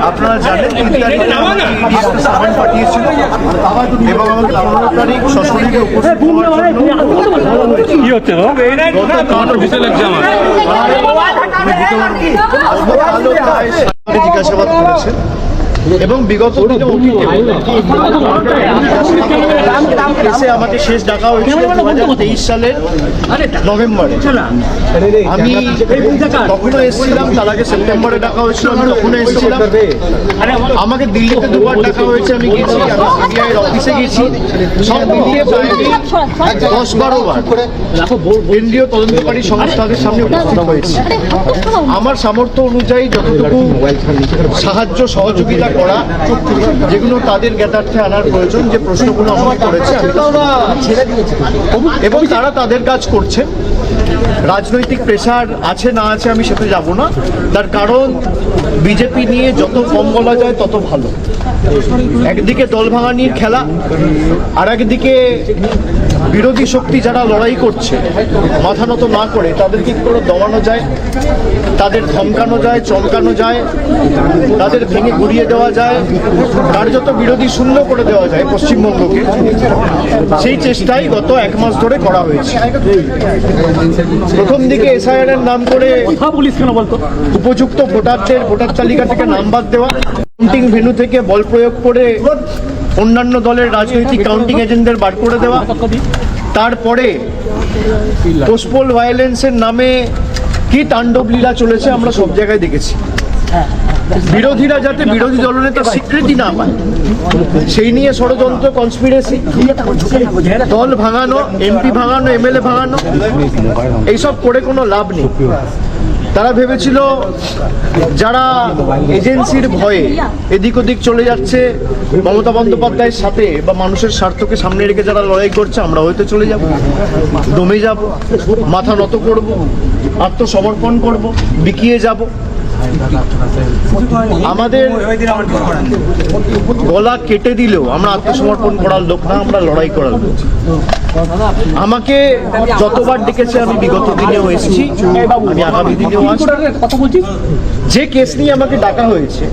আপনারা জানেন পাঠিয়েছিল এবং আমাকে 15 তারিখ সশরীরে উপস্থিত কি হচ্ছে জিজ্ঞাসাবাদ করেছেন এবং বিগত দিনে কেসে আমাকে শেষ ডাকা হয়েছিল 2023 সালের নভেম্বরে। আমি তখনও এসেছিলাম, তার আগে সেপ্টেম্বরে ডাকা হয়েছিল, আমি তখনও এসেছিলাম। আমাকে দিল্লিতে দুবার ডাকা হয়েছে, আমি গেছি, আমি সিবিআই অফিসে গেছি, সব মিলিয়ে প্রায় 10-12 বার কেন্দ্রীয় তদন্তকারী সংস্থাদের সামনে উপস্থিত হয়েছি। আমার সামর্থ্য অনুযায়ী যতটুকু সাহায্য সহযোগিতা করা, যেগুলো তাদের জ্ঞাতার্থে আনার প্রয়োজন, যে প্রশ্নগুলো আমাকে করেছে এবং তারা তাদের কাজ করছে। রাজনৈতিক প্রেশার আছে না আছে আমি সেটা যাব না, তার কারণ বিজেপি নিয়ে যত কম বলা যায় তত ভালো। একদিকে দল ভাঙানির খেলা, আর একদিকে বিরোধী শক্তি যারা লড়াই করছে মাথা নত না করে তাদেরকে কি করে দমানো যায়, তাদের ধমকানো যায়, চমকানো যায়, তাদের ভেঙে গুড়িয়ে দেওয়া যায়, কার্যত বিরোধী শূন্য করে দেওয়া যায় পশ্চিমবঙ্গকে, সেই চেষ্টাই গত 1 মাস ধরে করা হয়েছে। প্রথম দিকে এসআইআর এর নাম করে উপযুক্ত ভোটারদের ভোটার তালিকা থেকে নাম বাদ দেওয়া, কাউন্টিং ভেন্যু থেকে বল প্রয়োগ করে অন্যান্য দলের রাজনৈতিক কাউন্টিং এজেন্টদের বার করে দেওয়া, তারপরে পোস্টপোল ভায়োলেন্সের নামে কি তাণ্ডব লীলা চলেছে আমরা সব জায়গায় দেখেছি। বিরোধীরা যাতে বিরোধী দলনেতার স্বীকৃতি না পায় সেই নিয়ে ষড়যন্ত্র, কনস্পিরেসি, দল ভাঙানো, এমপি ভাঙানো, এমএলএ ভাঙানো, এইসব করে কোনো লাভ নেই। তারা ভেবেছিল যারা এজেন্সির ভয়ে এদিক ওদিক চলে যাচ্ছে মমতা বন্দ্যোপাধ্যায়ের সাথে বা মানুষের স্বার্থকে সামনে রেখে যারা লড়াই করছে, আমরা হয়তো চলে যাব, দমে যাব, মাথা নত করব, আত্মসমর্পণ করব, বিকিয়ে যাব। আমাদের গলা কেটে দিলেও আমরা আত্মসমর্পণ করার লোক না, আমরা লড়াই করার লোক। আমাকে যতবার ডেকেছে আমি বিগত দিনেও এসেছি, আমি আগামী দিনেও আসবো। যে কেস নিয়ে আমাকে ডাকা হয়েছে,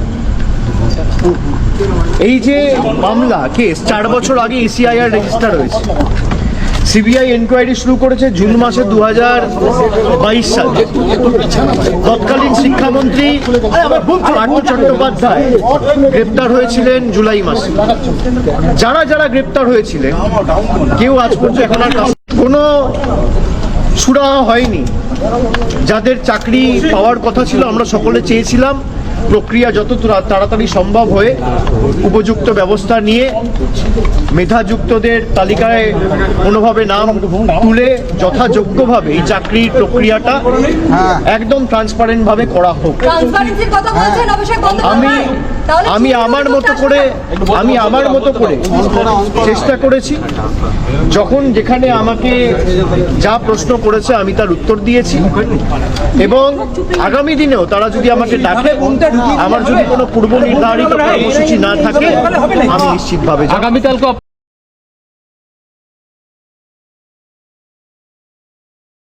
এই যে মামলা কেস 4 বছর আগে এসিআইআর রেজিস্টার হয়েছে, সিবিআই এনকোয়ারি শুরু করেছে জুন মাসে 2022 সালে। তৎকালীন শিক্ষামন্ত্রী পার্থ চট্টোপাধ্যায় গ্রেপ্তার হয়েছিলেন জুলাই মাসে। যারা যারা গ্রেপ্তার হয়েছিলেন কেউ আজ পর্যন্ত এখন আর কোনো সুরাহা হয়নি। যাদের চাকরি পাওয়ার কথা ছিল, আমরা সকলে চেয়েছিলাম প্রক্রিয়া যত তাড়াতাড়ি সম্ভব হয়ে উপযুক্ত ব্যবস্থা নিয়ে মেধাযুক্তদের তালিকায় কোনোভাবে নাম তুলে যথাযোগ্যভাবে এই চাকরির প্রক্রিয়াটা একদম ট্রান্সপারেন্ট ভাবে করা হোক। আমি আমার মতো করে চেষ্টা করেছি। যখন যেখানে আমাকে যা প্রশ্ন করেছে আমি তার উত্তর দিয়েছি, এবং আগামী দিনেও তারা যদি আমাকে ডাকে, আমার যদি কোনো পূর্ব নির্ধারিত কর্মসূচি না থাকে, আমি নিশ্চিতভাবে